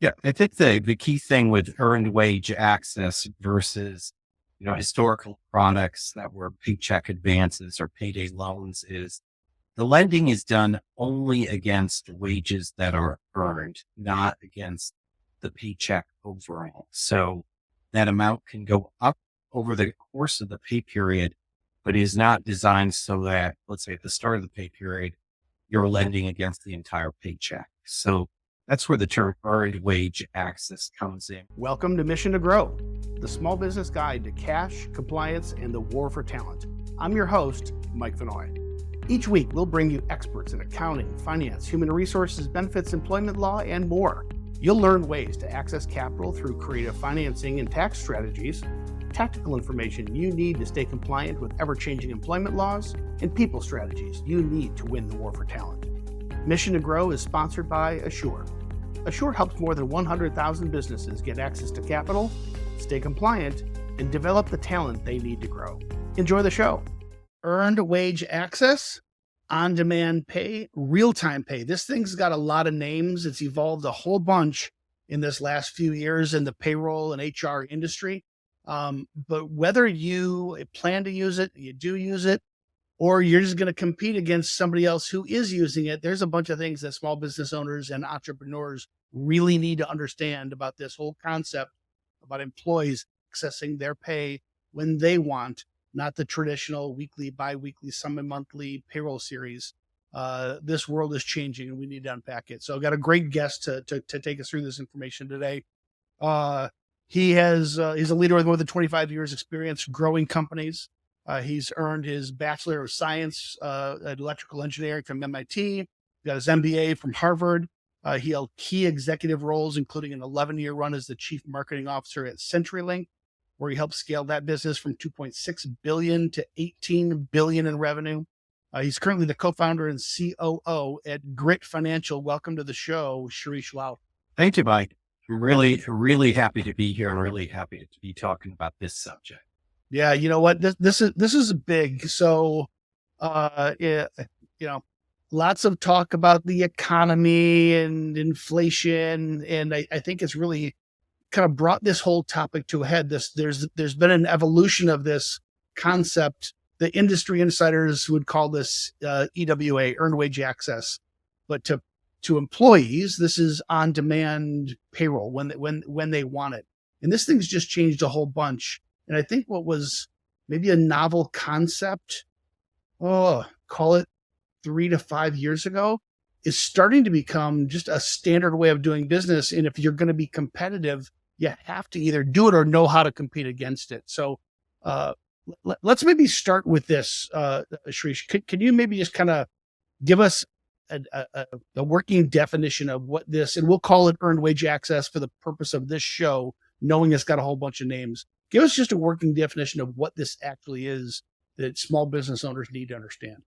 Yeah, I think the key thing with earned wage access versus, historical products that were paycheck advances or payday loans is the lending is done only against wages that are earned, not against the paycheck overall. So that amount can go up over the course of the pay period, but is not designed so that, let's say at the start of the pay period, you're lending against the entire paycheck. So that's where the term earned wage access comes in. Welcome to Mission to Grow, the small business guide to cash, compliance, and the war for talent. I'm your host, Mike Vanoy. Each week, we'll bring you experts in accounting, finance, human resources, benefits, employment law, and more. You'll learn ways to access capital through creative financing and tax strategies, tactical information you need to stay compliant with ever-changing employment laws, and people strategies you need to win the war for talent. Mission to Grow is sponsored by Assure. Assure helps more than 100,000 businesses get access to capital, stay compliant, and develop the talent they need to grow. Enjoy the show. Earned wage access, on-demand pay, real-time pay. This thing's got a lot of names. It's evolved a whole bunch in this last few years in the payroll and HR industry. But whether you plan to use it, you do use it, or you're just going to compete against somebody else who is using it, there's a bunch of things that small business owners and entrepreneurs really need to understand about this whole concept about employees accessing their pay when they want, not the traditional weekly, bi-weekly, semi-monthly payroll series. This world is changing and we need to unpack it. So I've got a great guest to take us through this information today. He's a leader with more than 25 years experience growing companies. He's earned his Bachelor of Science in Electrical Engineering from MIT, got his MBA from Harvard. He held key executive roles, including an 11-year run as the Chief Marketing Officer at CenturyLink, where he helped scale that business from $2.6 billion to $18 billion in revenue. He's currently the co-founder and COO at Grit Financial. Welcome to the show, Shirish Lal. Thank you, Mike. I'm really happy to be here and really happy to be talking about this subject. Yeah, you know what? This is big. So, lots of talk about the economy and inflation, and I think it's really kind of brought this whole topic to a head. There's been an evolution of this concept. The industry insiders would call this EWA, earned wage access, but to employees, this is on-demand payroll when they want it. And this thing's just changed a whole bunch. And I think what was maybe a novel concept, call it 3 to 5 years ago, is starting to become just a standard way of doing business. And if you're going to be competitive, you have to either do it or know how to compete against it. So let's maybe start with this, Shirish. Can you maybe just kind of give us a working definition of what this, and we'll call it earned wage access for the purpose of this show, knowing it's got a whole bunch of names. Give us just a working definition of what this actually is that small business owners need to understand.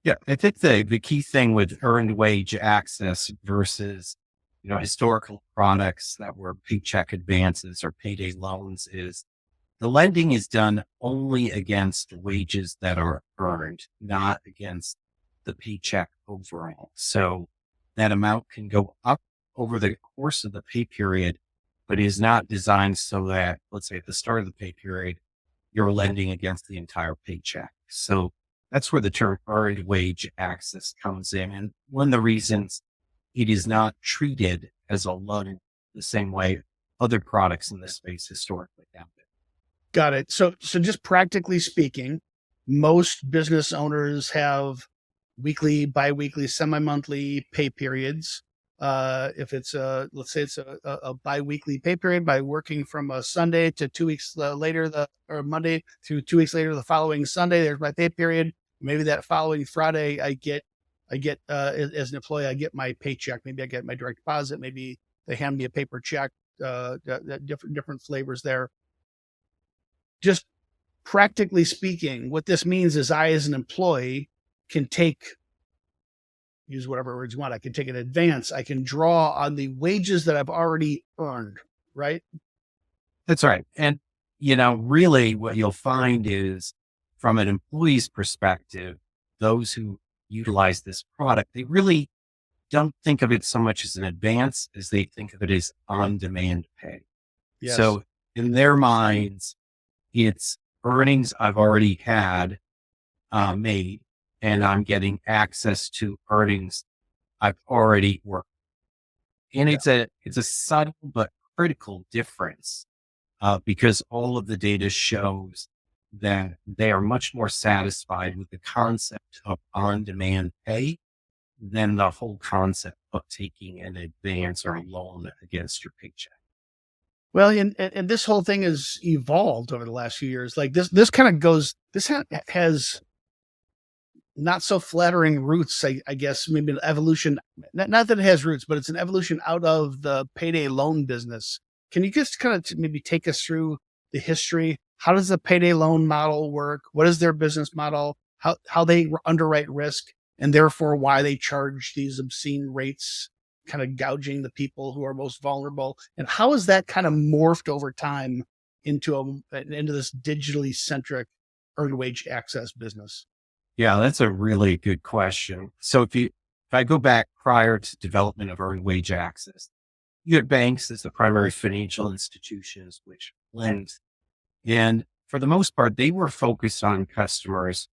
Yeah, I think the key thing with earned wage access versus, historical products that were paycheck advances or payday loans is the lending is done only against wages that are earned, not against the paycheck overall. So that amount can go up over the course of the pay period, but is not designed so that, let's say at the start of the pay period, you're lending against the entire paycheck. So that's where the term earned wage access comes in. And one of the reasons it is not treated as a loan the same way other products in this space historically have been. Got it. So just practically speaking, most business owners have weekly, bi-weekly, semi-monthly pay periods. If it's let's say it's a bi-weekly pay period, by working from a Sunday to 2 weeks later, or Monday to 2 weeks later, the following Sunday, there's my pay period. Maybe that following Friday, I get as an employee, I get my paycheck. Maybe I get my direct deposit. Maybe they hand me a paper check, different flavors there. Just practically speaking, what this means is I, as an employee, can use whatever words you want. I can take an advance. I can draw on the wages that I've already earned, right? That's right. And, really what you'll find is from an employee's perspective, those who utilize this product, they really don't think of it so much as an advance as they think of it as on-demand pay. Yes. So in their minds, it's earnings I've already had made, and I'm getting access to earnings I've already worked. And Yeah. it's a subtle but critical difference because all of the data shows that they are much more satisfied with the concept of on-demand pay than the whole concept of taking an advance or a loan against your paycheck. Well, and this whole thing has evolved over the last few years. Like this kind of goes. Has not so flattering roots, I guess. Maybe an evolution. Not that it has roots, but it's an evolution out of the payday loan business. Can you just kind of maybe take us through the history? How does the payday loan model work? What is their business model? How they underwrite risk, and therefore why they charge these obscene rates, kind of gouging the people who are most vulnerable? And how is that kind of morphed over time into this digitally centric earned wage access business? Yeah, that's a really good question. So if I go back prior to development of earned wage access, you had banks as the primary financial institutions which lend. And for the most part, they were focused on customers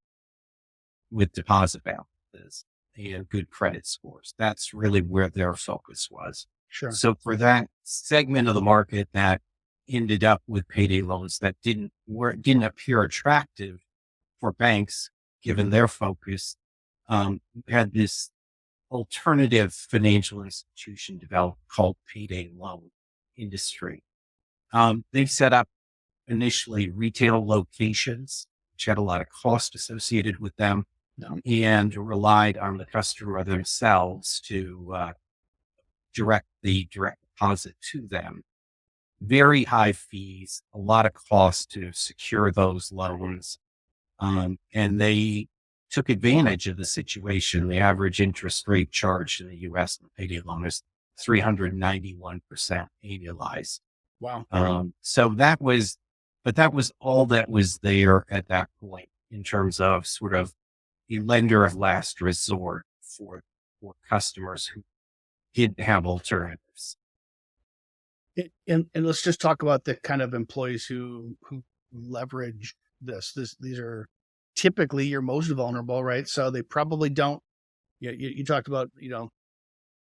with deposit balances and good credit scores. That's really where their focus was. Sure. So for that segment of the market that ended up with payday loans that didn't appear attractive for banks, given their focus, had this alternative financial institution developed called payday loan industry. They set up initially retail locations, which had a lot of cost associated with them, and relied on the customer themselves to direct the direct deposit to them. Very high fees, a lot of cost to secure those loans. And they took advantage of the situation. The average interest rate charged in the US in the payday loan is 391% annualized. Wow. So that was all that was there at that point in terms of sort of a lender of last resort for customers who didn't have alternatives. And let's just talk about the kind of employees who leverage these are typically your most vulnerable, right? So they probably don't. You talked about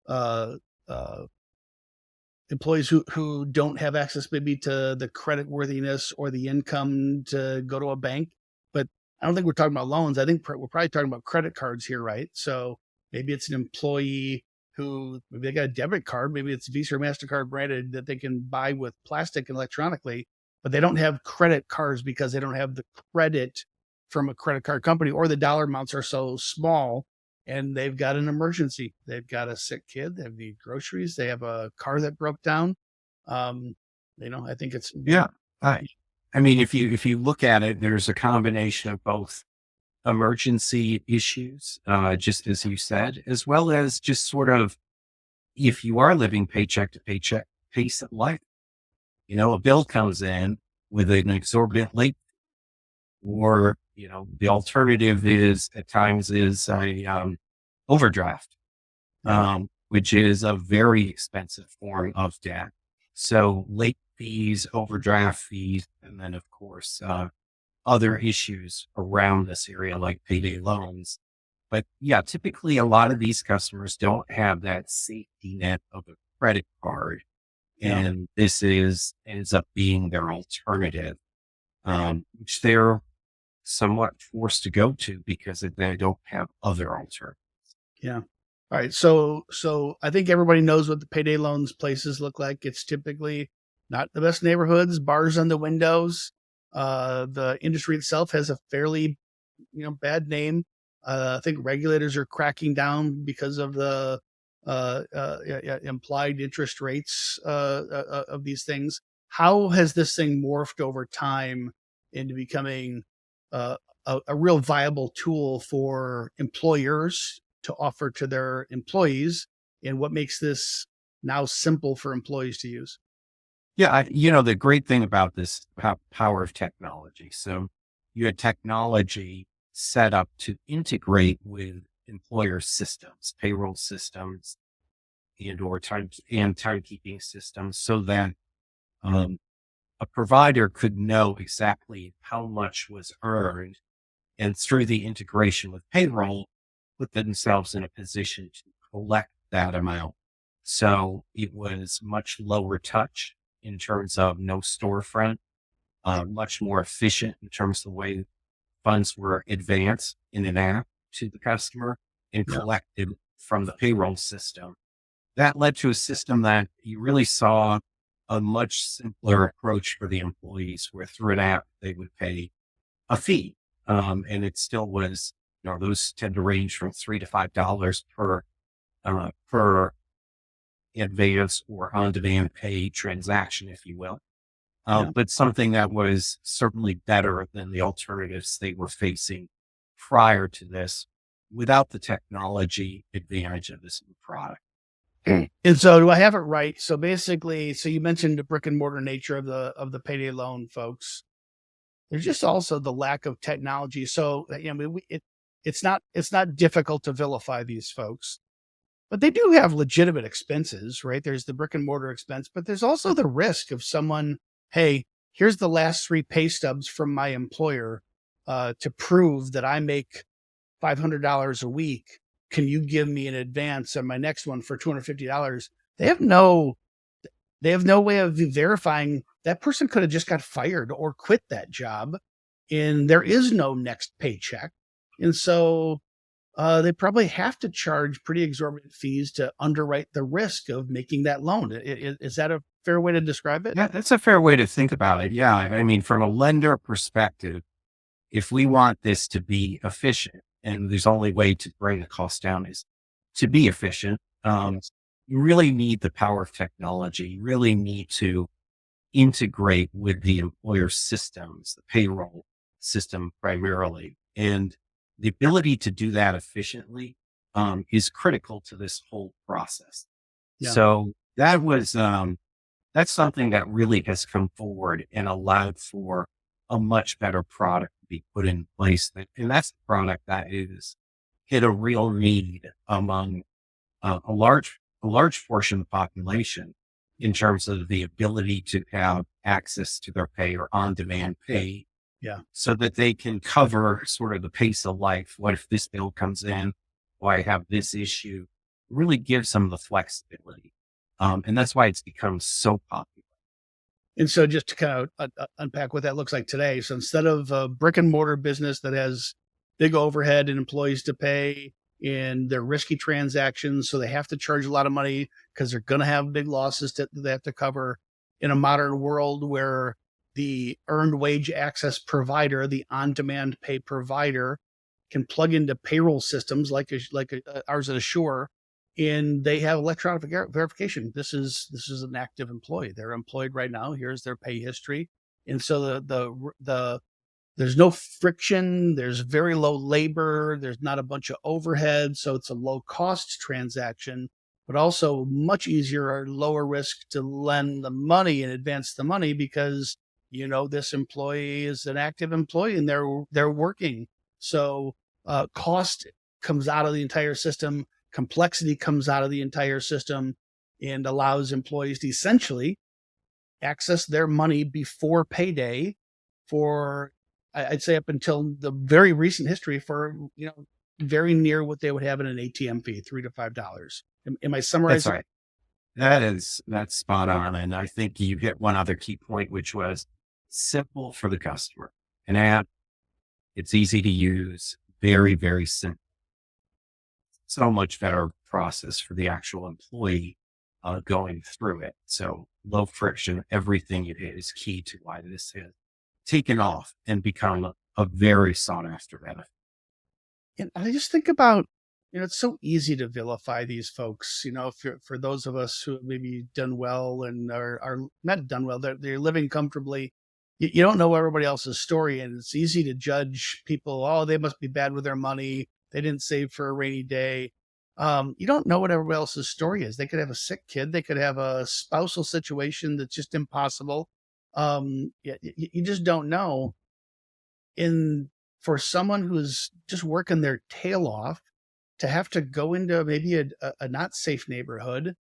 uh, uh, employees who don't have access maybe to the credit worthiness or the income to go to a bank. But I don't think we're talking about loans. I think we're probably talking about credit cards here, right? So maybe it's an employee who maybe they got a debit card, maybe it's Visa or MasterCard branded that they can buy with plastic and electronically, but they don't have credit cards because they don't have the credit from a credit card company, or the dollar amounts are so small and they've got an emergency. They've got a sick kid, they need groceries, they have a car that broke down. I think it's Yeah. I mean, if you look at it, there's a combination of both emergency issues, just as you said, as well as just sort of if you are living paycheck to paycheck pace of life, a bill comes in with an exorbitant late, or the alternative is at times is a overdraft, which is a very expensive form of debt. So late fees, overdraft fees, and then of course other issues around this area like payday loans. But yeah, typically a lot of these customers don't have that safety net of a credit card. Yeah. And this ends up being their alternative, which they're somewhat forced to go to because they don't have other alternatives. Yeah. All right. So I think everybody knows what the payday loans places look like. It's typically not the best neighborhoods, bars on the windows. The industry itself has a fairly, bad name. I think regulators are cracking down because of the implied interest rates of these things. How has this thing morphed over time into becoming a real viable tool for employers to offer to their employees? And what makes this now simple for employees to use? Yeah, the great thing about this power of technology. So you had technology set up to integrate with employer systems, payroll systems, and/or timekeeping systems, so that um, a provider could know exactly how much was earned, and through the integration with payroll, put themselves in a position to collect that amount. So it was much lower touch in terms of no storefront, much more efficient in terms of the way funds were advanced in an app to the customer and Yeah. collected from the payroll system. That led to a system that you really saw a much simpler approach for the employees, where through an app they would pay a fee. And it still was, those tend to range from $3 to $5 per advance or on-demand pay transaction, if you will. Yeah. But something that was certainly better than the alternatives they were facing prior to this, without the technology advantage of this new product. And so do I have it right? So basically, so you mentioned the brick and mortar nature of the payday loan folks. There's just also the lack of technology. So it's not difficult to vilify these folks, but they do have legitimate expenses, right? There's the brick and mortar expense, but there's also the risk of someone, hey, here's the last 3 pay stubs from my employer to prove that I make $500 a week. Can you give me an advance on my next one for $250? They have no they have no way of verifying that person could have just got fired or quit that job, and there is no next paycheck. And so they probably have to charge pretty exorbitant fees to underwrite the risk of making that loan. Is that a fair way to describe it? Yeah, that's a fair way to think about it. Yeah. I mean, from a lender perspective, if we want this to be efficient, and there's only way to bring the cost down is to be efficient, Yes. you really need the power of technology. You really need to integrate with the employer systems, the payroll system primarily. And the ability to do that efficiently is critical to this whole process. Yeah. So that's something that really has come forward and allowed for a much better product to be put in place. And that's the product that is hit a real need among a large portion of the population, in terms of the ability to have access to their pay or on-demand pay, Yeah. so that they can cover sort of the pace of life. What if this bill comes in? Why I have this issue? Really gives them the flexibility. And that's why it's become so popular. And so just to kind of unpack what that looks like today. So instead of a brick and mortar business that has big overhead and employees to pay and they're risky transactions, so they have to charge a lot of money because they're going to have big losses that they have to cover, in a modern world where the earned wage access provider, the on-demand pay provider, can plug into payroll systems like ours at Assure, and they have electronic verification. This is an active employee. They're employed right now. Here's their pay history, and so the there's no friction. There's very low labor. There's not a bunch of overhead, so it's a low cost transaction, but also much easier or lower risk to lend the money and advance the money because this employee is an active employee and they're working. So cost comes out of the entire system. Complexity comes out of the entire system and allows employees to essentially access their money before payday for, I'd say, up until the very recent history, for, very near what they would have in an ATM fee, $3 to $5. Am I That's summarizing? right. That's spot on. And I think you hit one other key point, which was simple for the customer. An app, it's easy to use, very, very simple. So much better process for the actual employee going through it. So low friction, everything it is key to why this has taken off and become a very sought after benefit. And I just think about, it's so easy to vilify these folks, for those of us who have maybe done well and are not done well, they're living comfortably. You don't know everybody else's story, and it's easy to judge people. Oh, they must be bad with their money. They didn't save for a rainy day. You don't know what everybody else's story is. They could have a sick kid. They could have a spousal situation that's just impossible. You just don't know. In For someone who's just working their tail off to have to go into maybe a not safe neighborhood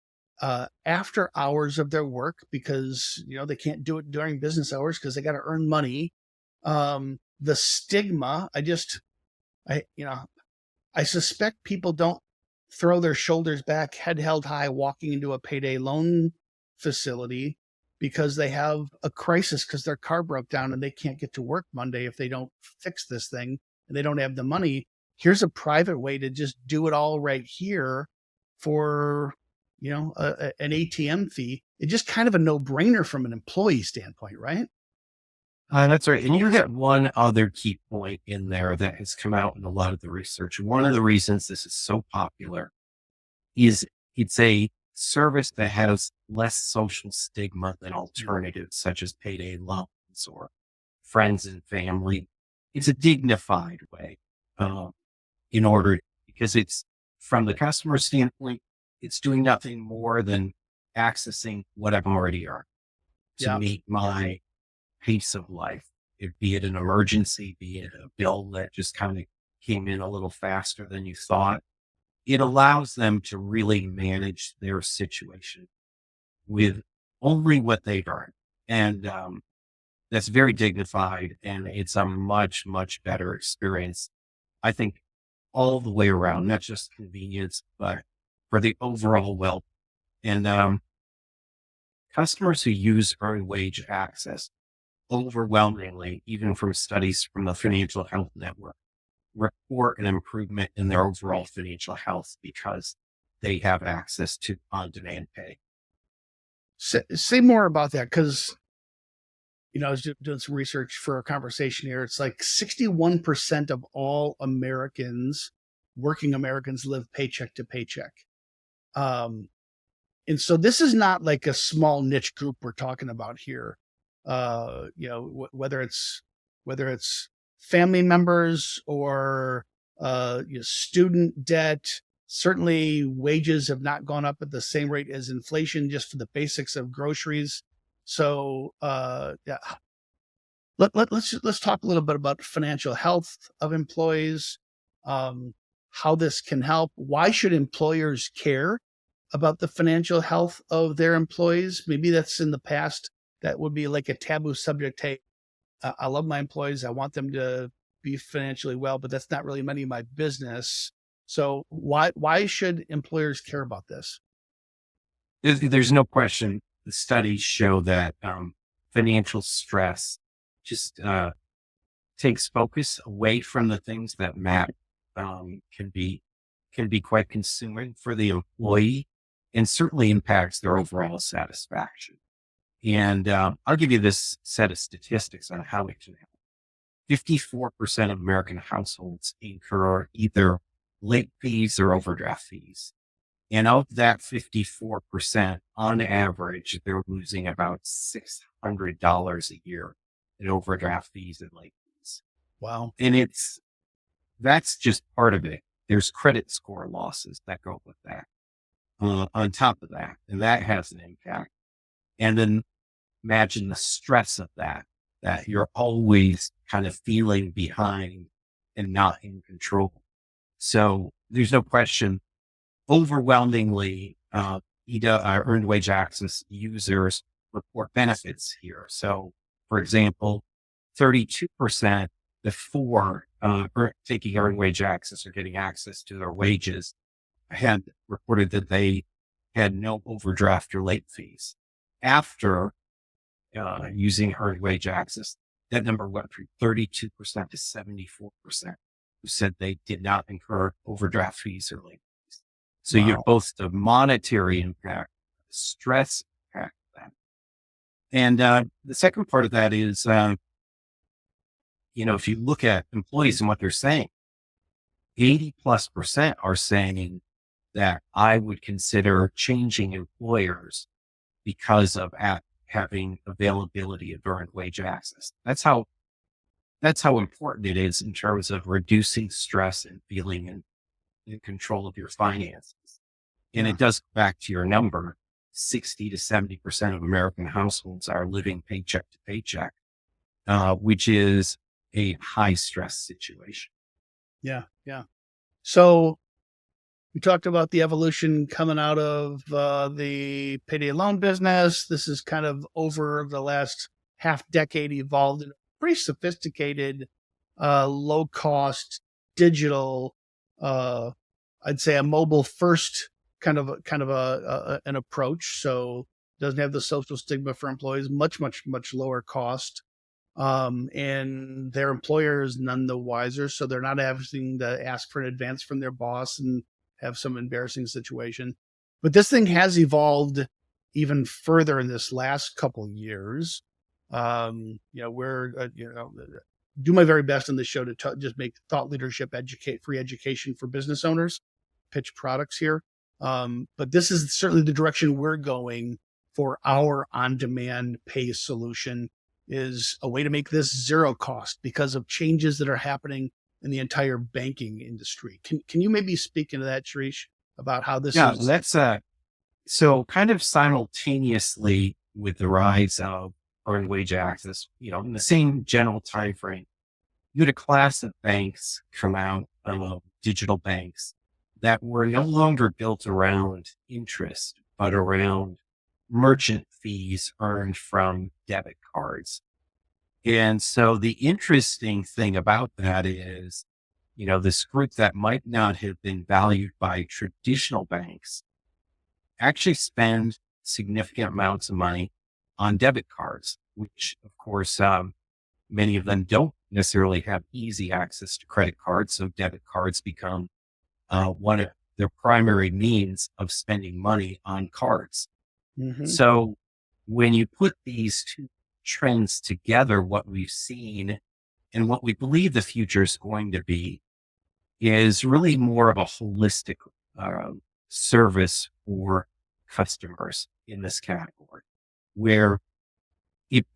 after hours of their work because they can't do it during business hours because they got to earn money. The stigma, I suspect people don't throw their shoulders back, head held high, walking into a payday loan facility because they have a crisis because their car broke down and they can't get to work Monday if they don't fix this thing and they don't have the money. Here's a private way to just do it all right here for, an ATM fee. It's just kind of a no-brainer from an employee standpoint, right? That's right. And you get one other key point in there that has come out in a lot of the research. One of the reasons this is so popular is it's a service that has less social stigma than alternatives such as payday loans or friends and family. It's a dignified way because it's from the customer standpoint, it's doing nothing more than accessing what I've already earned to meet my pace of life, be it an emergency, be it a bill that just kind of came in a little faster than you thought. It allows them to really manage their situation with only what they've earned. And that's very dignified. And it's a much, much better experience, I think, all the way around, not just convenience, but for the overall wealth. And customers who use earned wage access overwhelmingly, even from studies from the Financial Health Network, report an improvement in their overall financial health because they have access to on-demand pay. Say more about that because, I was doing some research for a conversation here. It's like 61% of all Americans, working Americans, live paycheck to paycheck. And so this is not like a small niche group we're talking about here. Whether it's family members or student debt. Certainly, wages have not gone up at the same rate as inflation, just for the basics of groceries. So, let's talk a little bit about financial health of employees, how this can help. Why should employers care about the financial health of their employees? Maybe that's in the past. That would be like a taboo subject. Hey, I love my employees. I want them to be financially well, but that's not really money in my business. So why should employers care about this? There's no question. The studies show that financial stress just takes focus away from the things that matter. Can be quite consuming for the employee and certainly impacts their overall satisfaction. And I'll give you this set of statistics on how it can happen. 54% of American households incur either late fees or overdraft fees. And of that 54%, on average, they're losing about $600 a year in overdraft fees and late fees. Wow. And that's just part of it. There's credit score losses that go with that on top of that. And that has an impact. And then imagine the stress of that you're always kind of feeling behind and not in control. So there's no question, overwhelmingly, earned wage access users report benefits here. So, for example, 32% before taking earned wage access or getting access to their wages had reported that they had no overdraft or late fees. After using earned wage access, that number went from 32% to 74%, who said they did not incur overdraft fees or late fees. So you have both the monetary impact, the stress impact of that. And the second part of that is, if you look at employees and what they're saying, 80+% are saying that I would consider changing employers because of having availability of earned wage access. That's how important it is in terms of reducing stress and feeling in control of your finances. And it does go back to your number, 60 to 70% of American households are living paycheck to paycheck, which is a high stress situation. Yeah. Yeah. So We talked about the evolution coming out of the payday loan business. This is kind of over the last half decade evolved in a pretty sophisticated, low cost digital, I'd say a mobile first kind of an approach. So doesn't have the social stigma for employees, much lower cost. And their employer is none the wiser. So they're not having to ask for an advance from their boss and have some embarrassing situation. But this thing has evolved even further in this last couple years. We're, do my very best on this show to just make thought leadership, free education for business owners, pitch products here. But this is certainly the direction we're going for our on-demand pay solution, is a way to make this zero cost because of changes that are happening in the entire banking industry. Can you maybe speak into that, Shirish, about how this Yeah, is? that's so kind of simultaneously with the rise of earned wage access, in the same general time frame, you had a class of banks come out, digital banks that were no longer built around interest, but around merchant fees earned from debit cards. And so the interesting thing about that is, this group that might not have been valued by traditional banks actually spend significant amounts of money on debit cards, which of course, many of them don't necessarily have easy access to credit cards. So debit cards become one of their primary means of spending money on cards. Mm-hmm. So when you put these two trends together, what we've seen and what we believe the future is going to be is really more of a holistic service for customers in this category, where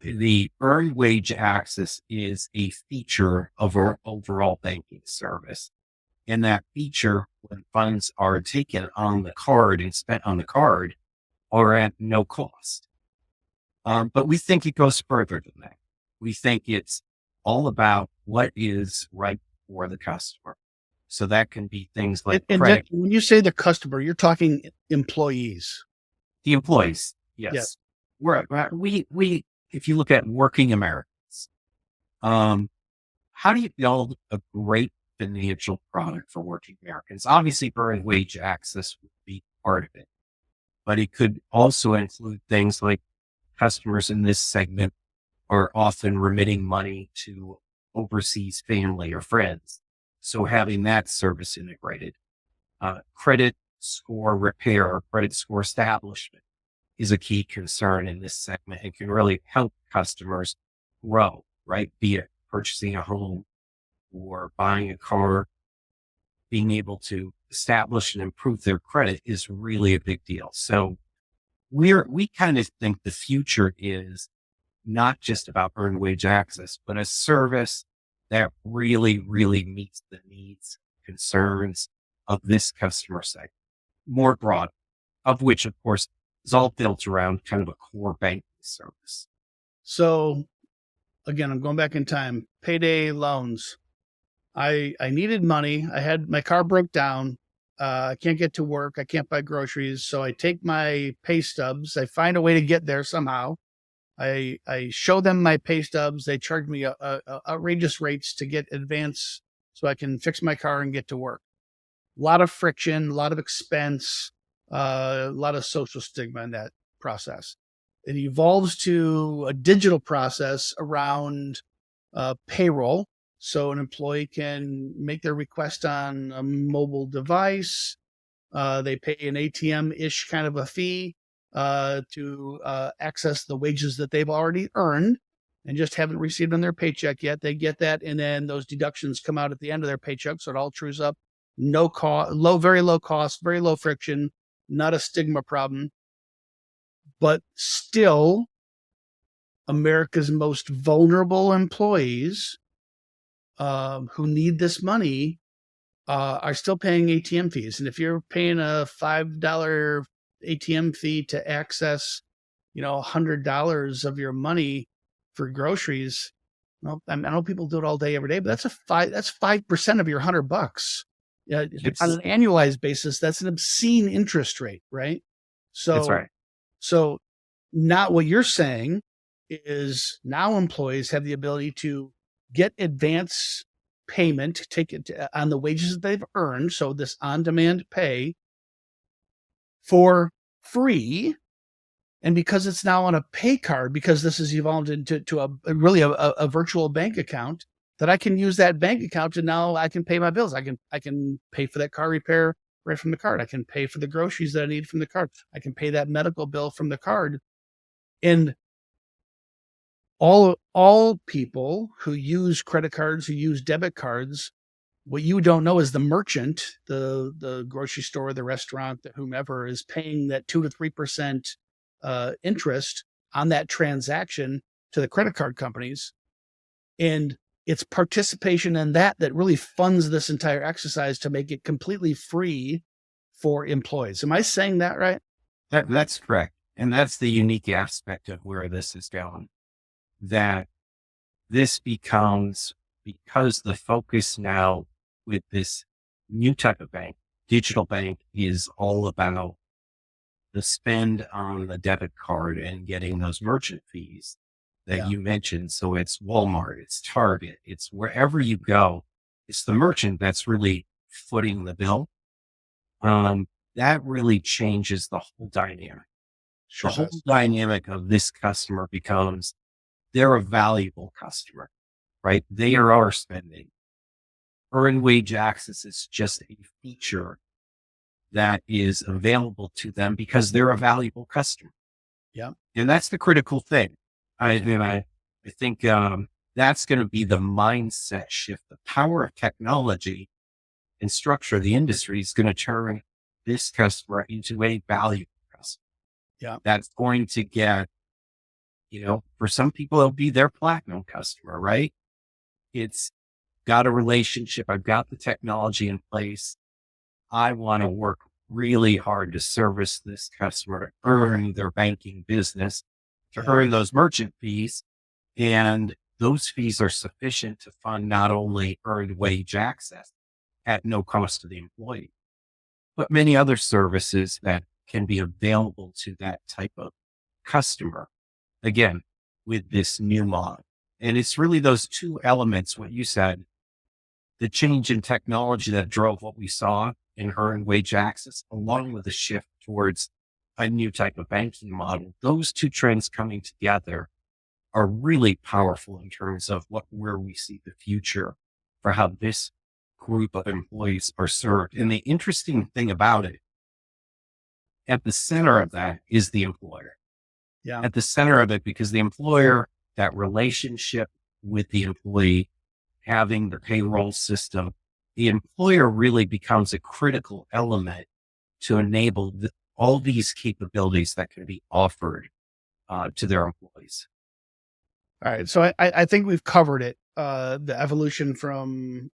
the earned wage access is a feature of our overall banking service. And that feature, when funds are taken on the card and spent on the card, are at no cost. But we think it goes further than that. We think it's all about what is right for the customer. So that can be things like credit. When you say the customer, you're talking employees. The employees, yes. If you look at working Americans, how do you build a great financial product for working Americans? Obviously, earned wage access would be part of it, but it could also include things like customers in this segment are often remitting money to overseas family or friends. So having that service integrated, credit score repair or credit score establishment is a key concern in this segment. It can really help customers grow, right? Be it purchasing a home or buying a car, being able to establish and improve their credit is really a big deal. So we kind of think the future is not just about earned wage access, but a service that really, really meets the needs, concerns of this customer segment, more broad, of which, of course, is all built around kind of a core banking service. So again, I'm going back in time. Payday loans. I needed money. I had my car broke down. I can't get to work. I can't buy groceries. So I take my pay stubs. I find a way to get there somehow. I show them my pay stubs. They charge me outrageous rates to get advance so I can fix my car and get to work. A lot of friction, a lot of expense, a lot of social stigma in that process. It evolves to a digital process around payroll. So an employee can make their request on a mobile device. They pay an ATM-ish kind of a fee to access the wages that they've already earned and just haven't received on their paycheck yet. They get that, and then those deductions come out at the end of their paycheck, so it all trues up. No cost, very low cost, very low friction, not a stigma problem. But still, America's most vulnerable employees who need this money are still paying ATM fees. And if you're paying a $5 ATM fee to access, $100 of your money for groceries, well, I know people do it all day, every day, but that's 5% of your $100. On Yes, an annualized basis, that's an obscene interest rate, right? that's So, right. so not what you're saying is now employees have the ability to get advance payment, take it on the wages that they've earned. So this on-demand pay for free. And because it's now on a pay card, because this has evolved into really a virtual bank account, that I can use that bank account and now I can pay my bills. I can pay for that car repair right from the card. I can pay for the groceries that I need from the card. I can pay that medical bill from the card. And all people who use credit cards, who use debit cards, what you don't know is the merchant, the grocery store, the restaurant, the whomever is paying that 2 to 3% interest on that transaction to the credit card companies, and it's participation in that really funds this entire exercise to make it completely free for employees. Am I saying that right? That's correct. And that's the unique aspect of where this is going. That this becomes, because the focus now with this new type of bank, digital bank, is all about the spend on the debit card and getting those merchant fees that Yeah, you mentioned. So it's Walmart, it's Target, it's wherever you go, it's the merchant that's really footing the bill. That really changes the whole dynamic. The sure whole does. dynamic of this customer becomes, they're a valuable customer, right? They are our spending. Earned wage access is just a feature that is available to them because they're a valuable customer. Yeah, And that's the critical thing. I think that's going to be the mindset shift. The power of technology and structure of the industry is going to turn this customer into a valuable customer. yeah, That's going to get, for some people, it'll be their platinum customer, right? It's got a relationship. I've got the technology in place. I want to work really hard to service this customer, to earn their banking business, to yeah, earn those merchant fees. And those fees are sufficient to fund not only earned wage access at no cost to the employee, but many other services that can be available to that type of customer. Again, with this new model. And it's really those two elements, what you said, the change in technology that drove what we saw in earned wage access, along with the shift towards a new type of banking model. Those two trends coming together are really powerful in terms of where we see the future for how this group of employees are served. And the interesting thing about it, at the center of that is the employer. yeah. At the center of it, because the employer, that relationship with the employee, having the payroll system, the employer really becomes a critical element to enable all these capabilities that can be offered to their employees. All right, so I think we've covered it. The evolution from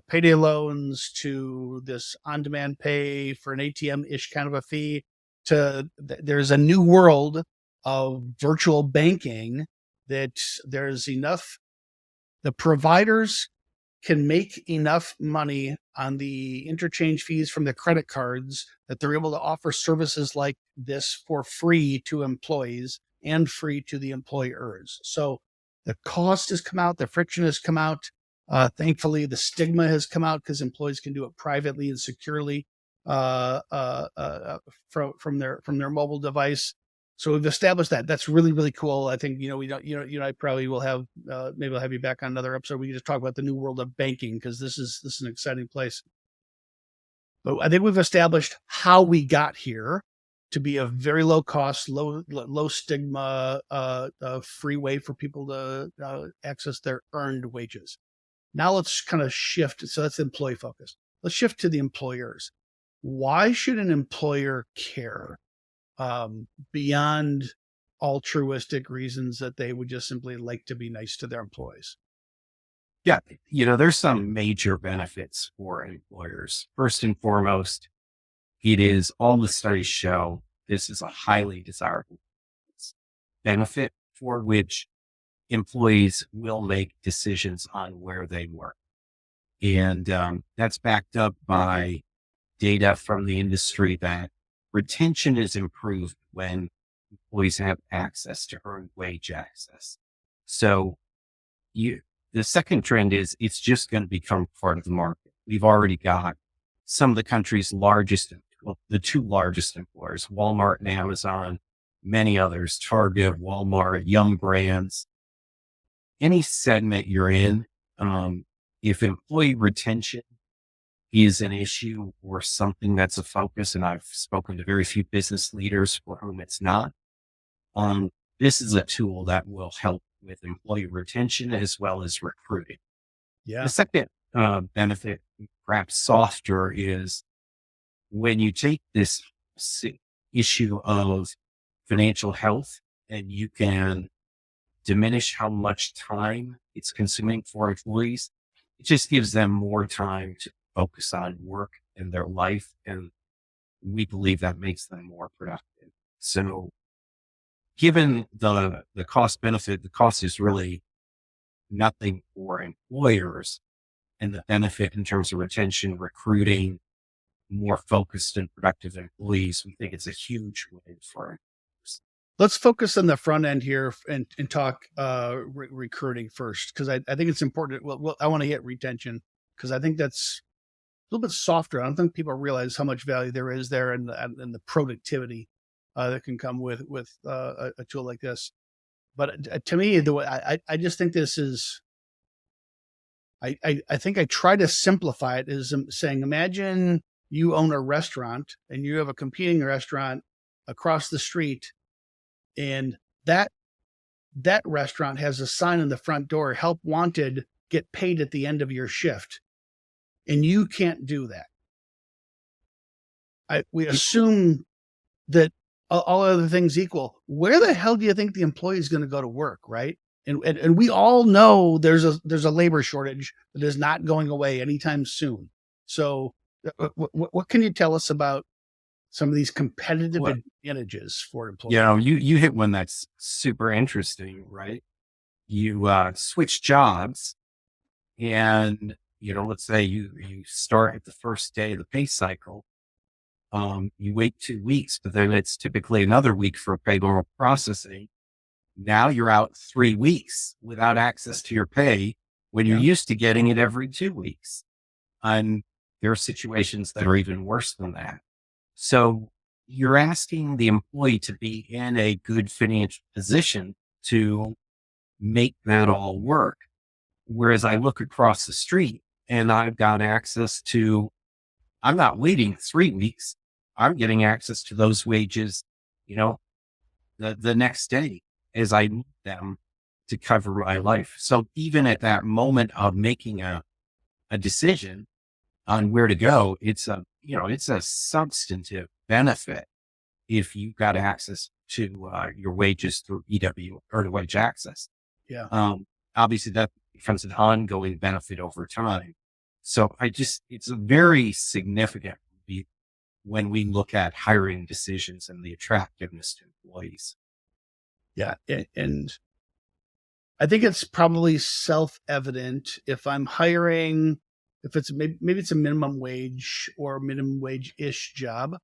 payday loans to this on-demand pay for an ATM-ish kind of a fee to there's a new world of virtual banking that there's enough. The providers can make enough money on the interchange fees from the credit cards that they're able to offer services like this for free to employees and free to the employers. So the cost has come out, the friction has come out. Thankfully, the stigma has come out because employees can do it privately and securely from their mobile device. So we've established that. That's really, really cool. I think, we don't, I probably will have, maybe I'll have you back on another episode. We can just talk about the new world of banking because this is an exciting place. But I think we've established how we got here to be a very low cost, low stigma, free way for people to access their earned wages. Now let's kind of shift. So that's employee focused. Let's shift to the employers. Why should an employer care? Beyond altruistic reasons that they would just simply like to be nice to their employees. Yeah, there's some major benefits for employers. First and foremost, it is, all the studies show, this is a highly desirable benefit for which employees will make decisions on where they work. And that's backed up by data from the industry that retention is improved when employees have access to earned wage access. So you, the second trend is it's just going to become part of the market. We've already got some of the country's largest, well, the two largest employers, Walmart and Amazon, many others, Target, Walmart, Young Brands, any segment you're in. If employee retention is an issue or something that's a focus, and I've spoken to very few business leaders for whom it's not, this is a tool that will help with employee retention as well as recruiting. Yeah. The second benefit, perhaps softer, is when you take this issue of financial health and you can diminish how much time it's consuming for employees, it just gives them more time to focus on work and their life. And we believe that makes them more productive. So given the cost benefit, the cost is really nothing for employers, and the benefit in terms of retention, recruiting, more focused and productive employees, we think it's a huge win for employers. Let's focus on the front end here and talk recruiting first, because I think it's important. Well, I want to hit retention because I think that's a little bit softer. I don't think people realize how much value there is there and the productivity that can come with a tool like this. But to me, the way I just think this is, I think I try to simplify it as saying, imagine you own a restaurant and you have a competing restaurant across the street, and that restaurant has a sign on the front door, help wanted, get paid at the end of your shift. And you can't do that. We assume that all other things equal, where the hell do you think the employee is going to go to work, right? And we all know there's a labor shortage that is not going away anytime soon. So what can you tell us about some of these competitive advantages for employees? You hit one that's super interesting, right? You switch jobs and, let's say you start at the first day of the pay cycle. You wait 2 weeks, but then it's typically another week for payroll processing. Now you're out 3 weeks without access to your pay when you're used to getting it every 2 weeks. And there are situations that are even worse than that. So you're asking the employee to be in a good financial position to make that all work. Whereas I look across the street and I've got access to, I'm not waiting 3 weeks. I'm getting access to those wages, the next day as I need them to cover my life. So even at that moment of making a decision on where to go, it's a substantive benefit if you've got access to your wages through EW or the wage access. Yeah. Obviously that becomes an ongoing benefit over time. So it's a very significant when we look at hiring decisions and the attractiveness to employees. Yeah. And I think it's probably self-evident if I'm hiring, if it's maybe it's a minimum wage or minimum wage-ish job.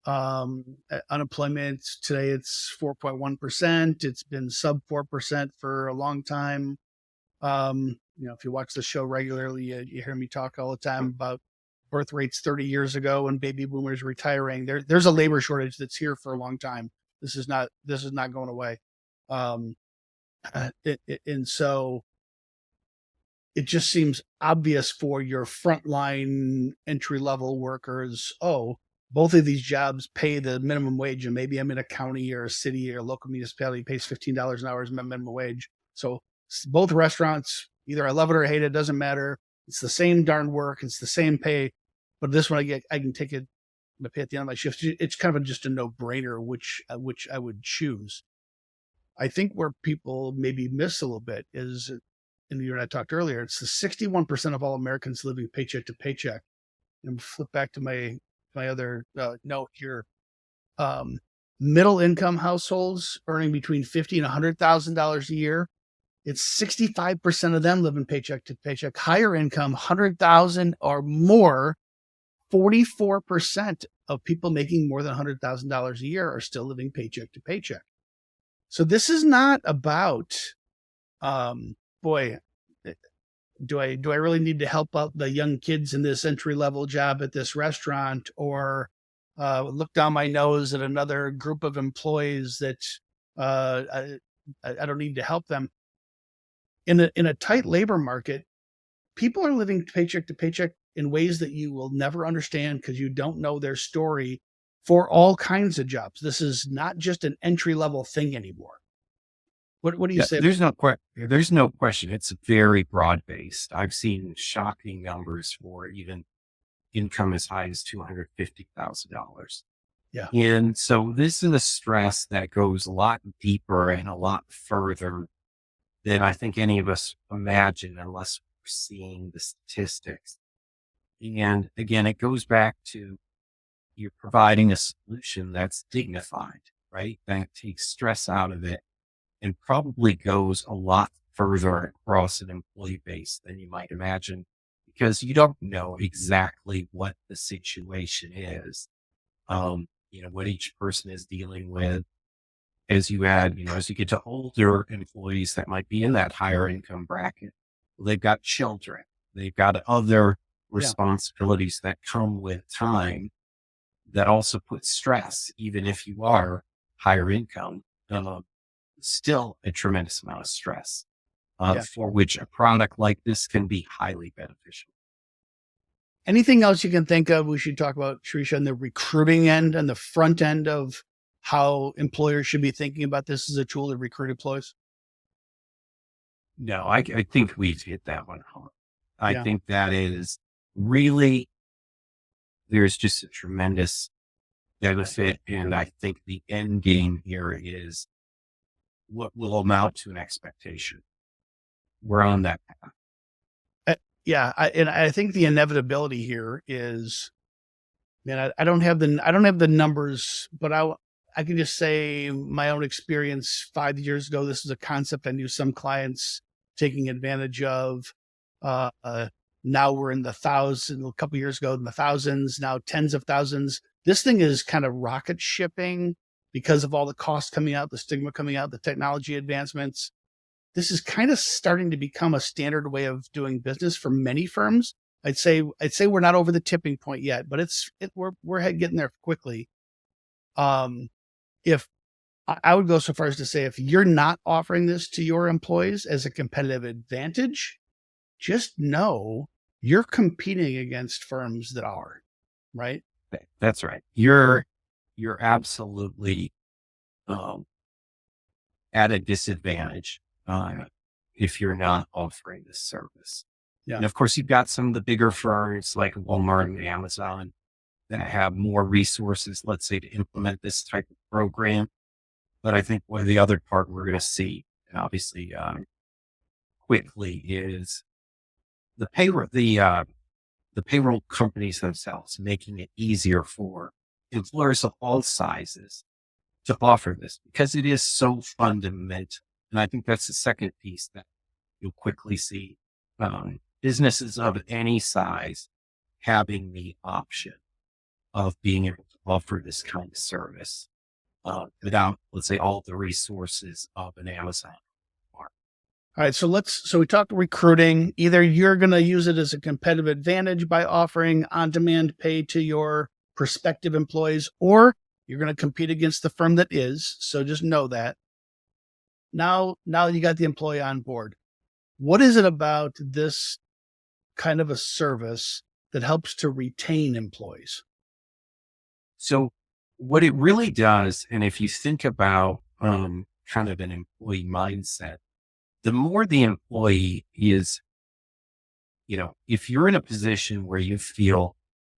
Unemployment today, it's 4.1%. It's been sub 4% for a long time. If you watch the show regularly, you hear me talk all the time about birth rates 30 years ago and baby boomers retiring. There's a labor shortage that's here for a long time. This is not going away. And so it just seems obvious for your frontline entry level workers. Oh, both of these jobs pay the minimum wage, and maybe I'm in a county or a city or a local municipality pays $15 an hour as minimum wage. So both restaurants, either I love it or hate it, doesn't matter. It's the same darn work. It's the same pay, but this one I can take it, I pay at the end of my shift. It's kind of just a no brainer, which I would choose. I think where people maybe miss a little bit is, and you and I talked earlier, it's the 61% of all Americans living paycheck to paycheck. And flip back to my other note here. Middle income households earning between $50,000 and $100,000 a year It's 65% of them living paycheck to paycheck. Higher income, 100,000 or more, 44% of people making more than $100,000 a year are still living paycheck to paycheck. So this is not about, boy, do I really need to help out the young kids in this entry level job at this restaurant, or look down my nose at another group of employees that I don't need to help them. In a tight labor market, people are living paycheck to paycheck in ways that you will never understand because you don't know their story for all kinds of jobs. This is not just an entry level thing anymore. What do you Yeah, say? there's no question. It's very broad based. I've seen shocking numbers for even income as high as $250,000. Yeah, And so this is a stress that goes a lot deeper and a lot further than I think any of us imagine unless we're seeing the statistics. And again, it goes back to you're providing a solution that's dignified, right? That takes stress out of it and probably goes a lot further across an employee base than you might imagine because you don't know exactly what the situation is. What each person is dealing with as you add, as you get to older employees that might be in that higher income bracket, they've got children, they've got other yeah, responsibilities that come with time that also put stress, even if you are higher income, still a tremendous amount of stress, yeah. for which a product like this can be highly beneficial. Anything else you can think of we should talk about, Shrisha, on the recruiting end and the front end of how employers should be thinking about this as a tool to recruit employees? No, I think we've hit that one hard. I Yeah. think that is really, there's just a tremendous benefit. And I think the end game here is what will amount to an expectation. We're on that path. Yeah. And I think the inevitability here is, man, I don't have the numbers, but I can just say my own experience 5 years ago. This is a concept I knew some clients taking advantage of. Uh, uh, Now we're in the thousands. A couple years ago in the thousands, now tens of thousands. This thing is kind of rocket shipping because of all the costs coming out, the stigma coming out, the technology advancements. This is kind of starting to become a standard way of doing business for many firms. I'd say we're not over the tipping point yet, but we're getting there quickly. Um, if I would go so far as to say, if you're not offering this to your employees as a competitive advantage, just know you're competing against firms that are, right? That's right. You're absolutely, um, at a disadvantage, if you're not offering this service. Yeah. And of course, you've got some of the bigger firms like Walmart and Amazon that have more resources, let's say, to implement this type of program. But I think one of the other part we're going to see, obviously, quickly is the payroll companies themselves making it easier for employers of all sizes to offer this because it is so fundamental. And I think that's the second piece that you'll quickly see, businesses of any size having the option of being able to offer this kind of service, without, let's say, all the resources of an Amazon. All right, so we talked recruiting. Either you're going to use it as a competitive advantage by offering on-demand pay to your prospective employees, or you're going to compete against the firm that is. So just know that. Now you got the employee on board. What is it about this kind of a service that helps to retain employees? So what it really does, and if you think about, kind of an employee mindset, the more the employee is, if you're in a position where you feel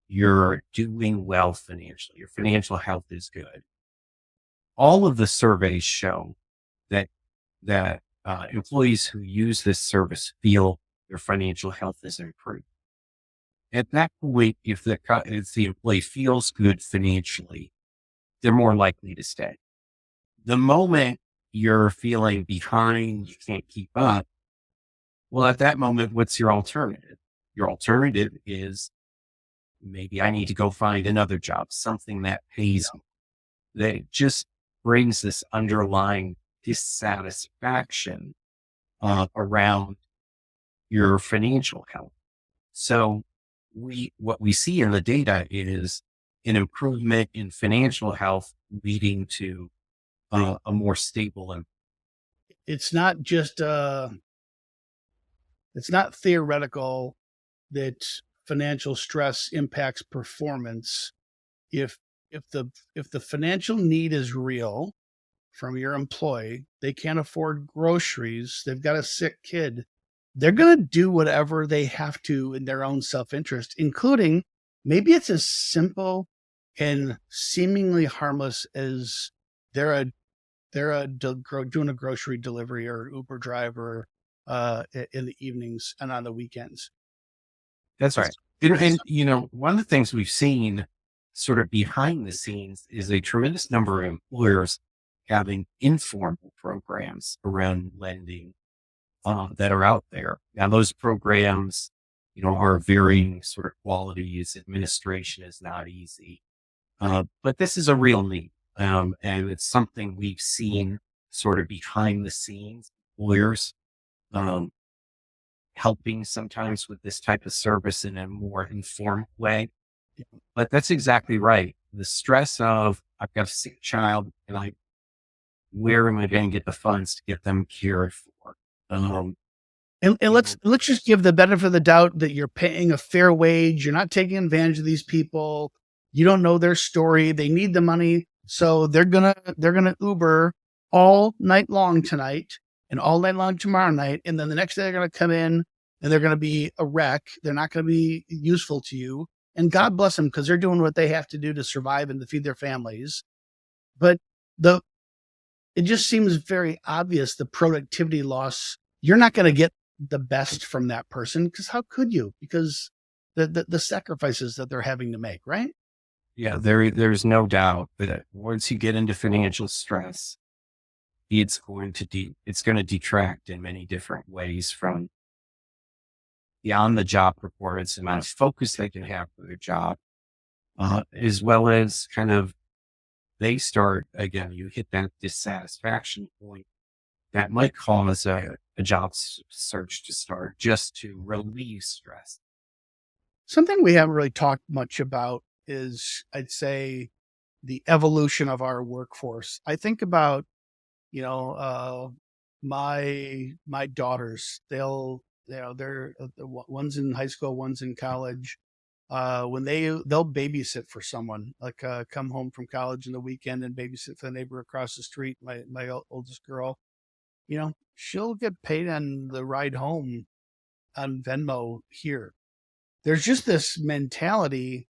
you're doing well financially, your financial health is good, all of the surveys show that employees who use this service feel their financial health is improved. At that point, if the employee feels good financially, they're more likely to stay. The moment you're feeling behind, you can't keep up. Well, at that moment, what's your alternative? Your alternative is maybe I need to go find another job, something that pays me, that just brings this underlying dissatisfaction around your financial health. So what we see in the data is an improvement in financial health leading to a more stable and It's not just it's not theoretical that financial stress impacts performance. If if the financial need is real from your employee, they can't afford groceries, they've got a sick kid, they're going to do whatever they have to in their own self-interest, including maybe it's as simple and seemingly harmless as they're a doing a grocery delivery or Uber driver in the evenings and on the weekends. that's right. And one of the things we've seen sort of behind the scenes is a tremendous number of employers having informal programs around lending that are out there. Now, those programs, are varying sort of qualities. Administration is not easy, but this is a real need. And it's something we've seen sort of behind the scenes, employers um, helping sometimes with this type of service in a more informed way. But that's exactly right. The stress of I've got a sick child and where am I going to get the funds to get them cared for? Um, And you know, let's just give the benefit of the doubt that you're paying a fair wage. You're not taking advantage of these people. You don't know their story. They need the money, so they're gonna Uber all night long tonight and all night long tomorrow night, and then the next day they're gonna come in and they're gonna be a wreck. They're not gonna be useful to you. And God bless them because they're doing what they have to do to survive and to feed their families. But the it just seems very obvious the productivity loss. You're not going to get the best from that person because how could you? Because the sacrifices that they're having to make, right? yeah, there's no doubt that once you get into financial stress, it's going to detract in many different ways from the on the job performance, the amount of focus they can have for their job, as well as kind of they start again. You hit that dissatisfaction point that might cause a job search to start just to relieve stress. Something we haven't really talked much about is, I'd say, the evolution of our workforce. I think about, you know, my daughters. They're one's in high school, one's in college. When they'll babysit for someone, like come home from college in the weekend and babysit for the neighbor across the street. My oldest girl, she'll get paid on the ride home on Venmo here. There's just this mentality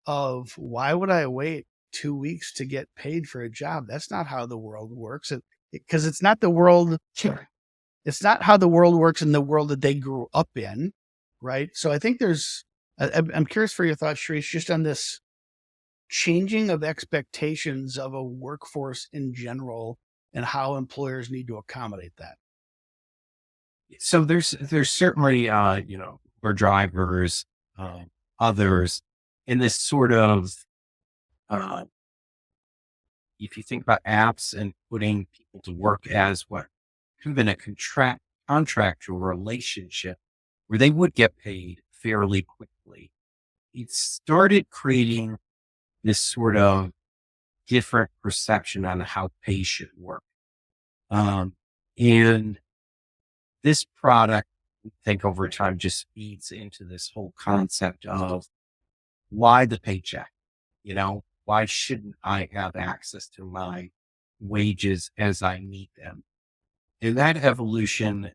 of why would I wait 2 weeks to get paid for a job? That's not how the world works. Because it's not the world. It's not how the world works in the world that they grew up in, right? So I think I'm curious for your thoughts, Sharice, just on this changing of expectations of a workforce in general and how employers need to accommodate that. So there's certainly for drivers, others in this sort of uh, if you think about apps and putting people to work as what could have been a contractual relationship where they would get paid fairly quickly. It started creating this sort of different perception on how pay should work. And this product, I think over time just feeds into this whole concept of why the paycheck, why shouldn't I have access to my wages as I need them? And that evolution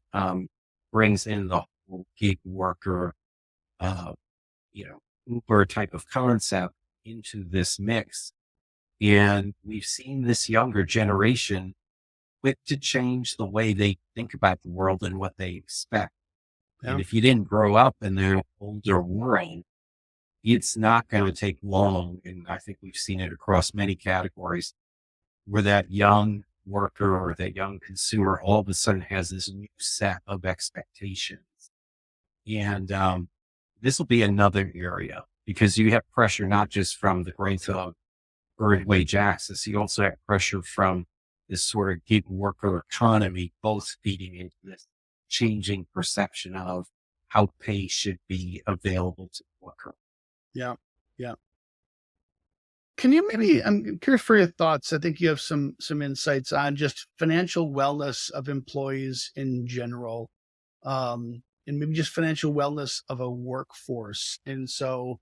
brings in the whole gig worker, uh, Uber type of concept into this mix. And we've seen this younger generation quick to change the way they think about the world and what they expect. Yeah. And if you didn't grow up in their older world, it's not going to take long. And I think we've seen it across many categories where that young worker or that young consumer all of a sudden has this new set of expectations. And this will be another area because you have pressure not just from the growth of earned wage access, you also have pressure from this sort of gig worker economy, both feeding into this changing perception of how pay should be available to the worker. Yeah. Yeah. Can you maybe, I'm curious for your thoughts. I think you have some insights on just financial wellness of employees in general, and maybe just financial wellness of a workforce. And so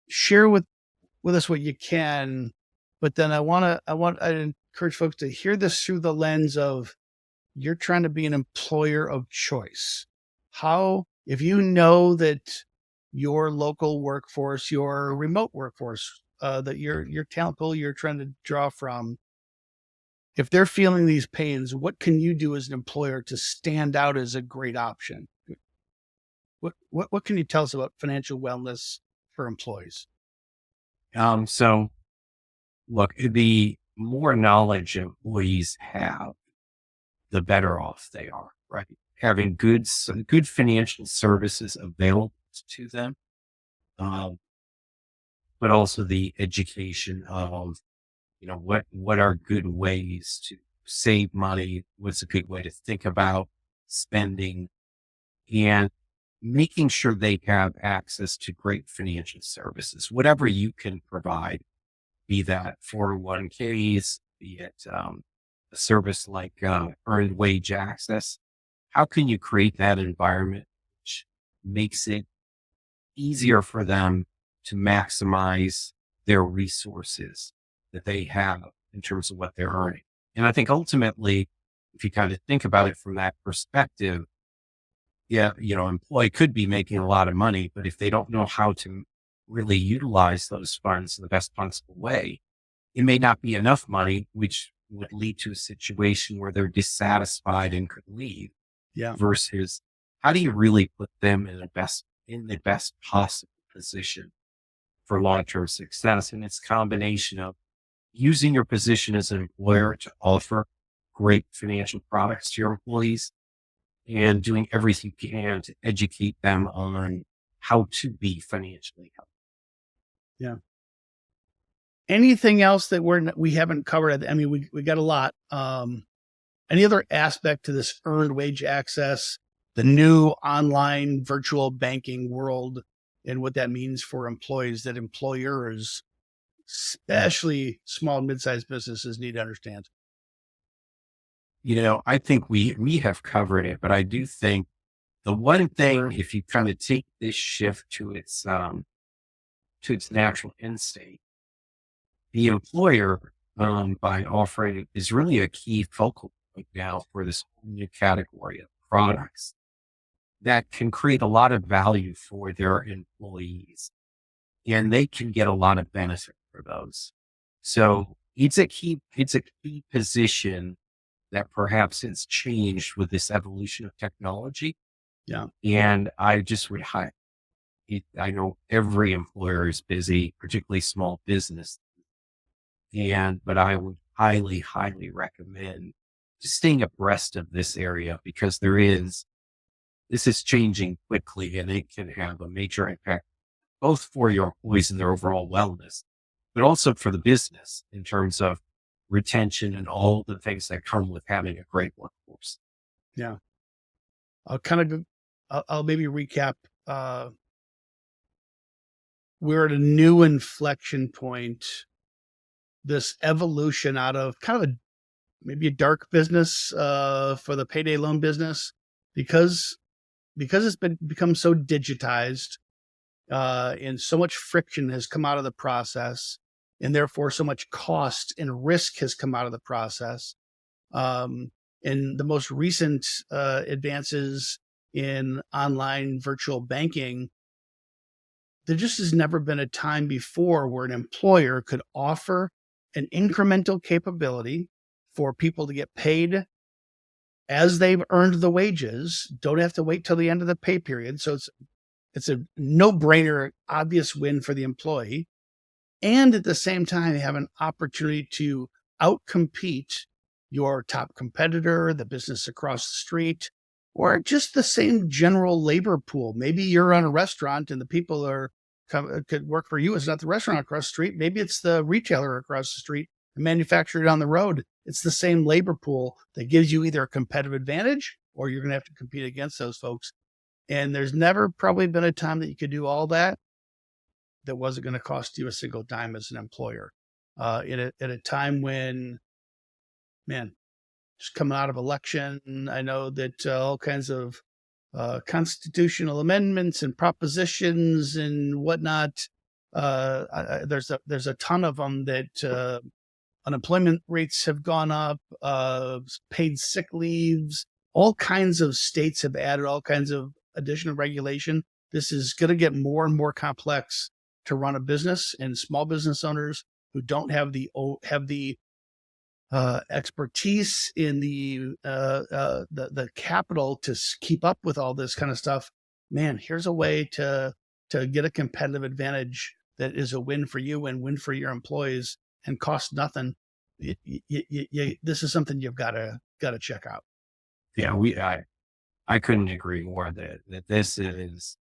share with us what you can, but then I encourage folks to hear this through the lens of you're trying to be an employer of choice. How, if you know that your local workforce, your remote workforce, that your talent pool you're trying to draw from, if they're feeling these pains, what can you do as an employer to stand out as a great option? What can you tell us about financial wellness for employees? So look, the more knowledge employees have, the better off they are, right? Having good financial services available to them, um, but also the education of, what are good ways to save money? What's a good way to think about spending, and making sure they have access to great financial services, whatever you can provide, be that 401ks, be it a service like earned wage access. How can you create that environment which makes it easier for them to maximize their resources that they have in terms of what they're earning? And I think ultimately, if you kind of think about it from that perspective, yeah, employee could be making a lot of money, but if they don't know how to really utilize those funds in the best possible way, it may not be enough money, which would lead to a situation where they're dissatisfied and could leave. Yeah. Versus, how do you really put them in the best possible position for long-term success? And it's a combination of using your position as an employer to offer great financial products to your employees and doing everything you can to educate them on how to be financially healthy. Yeah. Anything else that we haven't covered? I mean, we got a lot. Any other aspect to this earned wage access, the new online virtual banking world, and what that means for employees that employers, especially small and mid-sized businesses, need to understand? I think we have covered it, but I do think the one thing, if you kind of take this shift to its natural instinct, the employer, by offering, is really a key focal point now for this new category of products that can create a lot of value for their employees, and they can get a lot of benefit for those. So it's a key position that perhaps has changed with this evolution of technology. Yeah. And I just would I know every employer is busy, particularly small business, but I would highly, highly recommend just staying abreast of this area, because this is changing quickly, and it can have a major impact both for your employees and their overall wellness, but also for the business in terms of retention and all the things that come with having a great workforce. Yeah. I'll maybe recap. We're at a new inflection point, this evolution out of kind of maybe a dark business for the payday loan business, because it's become so digitized, and so much friction has come out of the process, and therefore so much cost and risk has come out of the process. And the most recent advances in online virtual banking, there just has never been a time before where an employer could offer an incremental capability for people to get paid as they've earned the wages, don't have to wait till the end of the pay period. So it's a no-brainer, obvious win for the employee. And at the same time, they have an opportunity to outcompete your top competitor, the business across the street, or just the same general labor pool. Maybe you're on a restaurant and the people could work for you. It's not the restaurant across the street. Maybe it's the retailer across the street, the manufacturer down the road. It's the same labor pool that gives you either a competitive advantage or you're going to have to compete against those folks. And there's never probably been a time that you could do all that wasn't going to cost you a single dime as an employer. At a time when, man, just coming out of election, I know that all kinds of constitutional amendments and propositions and whatnot, there's a ton of them that unemployment rates have gone up, paid sick leaves, all kinds of states have added all kinds of additional regulation. This is going to get more and more complex to run a business, and small business owners who don't have the expertise in the capital to keep up with all this kind of stuff. Man, here's a way to get a competitive advantage that is a win for you and win for your employees and costs nothing. This is something you've got to check out. Yeah, I couldn't agree more that this is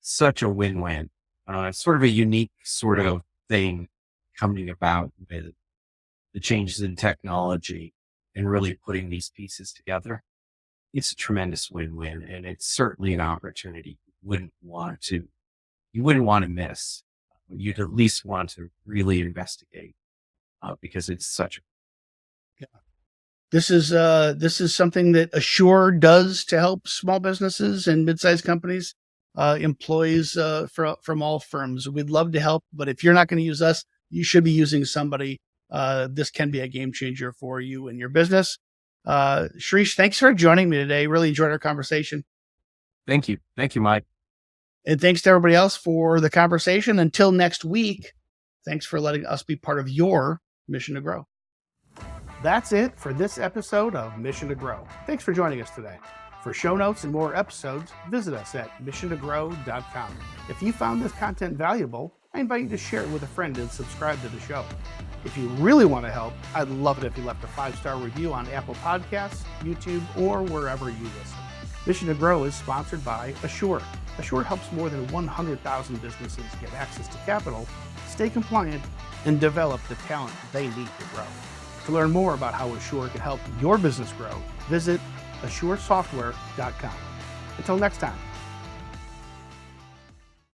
such a win-win. Sort of a unique sort of thing coming about with the changes in technology and really putting these pieces together. It's a tremendous win-win, and it's certainly an opportunity you wouldn't want to miss. You'd at least want to really investigate because it's such. This is something that Assure does to help small businesses and mid-sized companies, employees from all firms. We'd love to help, but if you're not going to use us, you should be using somebody. This can be a game changer for you and your business. Shirish, thanks for joining me today. Really enjoyed our conversation. Thank you. Thank you, Mike. And thanks to everybody else for the conversation. Until next week, thanks for letting us be part of your mission to grow. That's it for this episode of Mission to Grow. Thanks for joining us today. For show notes and more episodes, visit us at missiontogrowth.com. If you found this content valuable, I invite you to share it with a friend and subscribe to the show. If you really want to help, I'd love it if you left a 5-star review on Apple Podcasts, YouTube, or wherever you listen. Mission to Grow is sponsored by Assure. Assure helps more than 100,000 businesses get access to capital, stay compliant, and develop the talent they need to grow. To learn more about how Assure can help your business grow, visit assuresoftware.com. Until next time.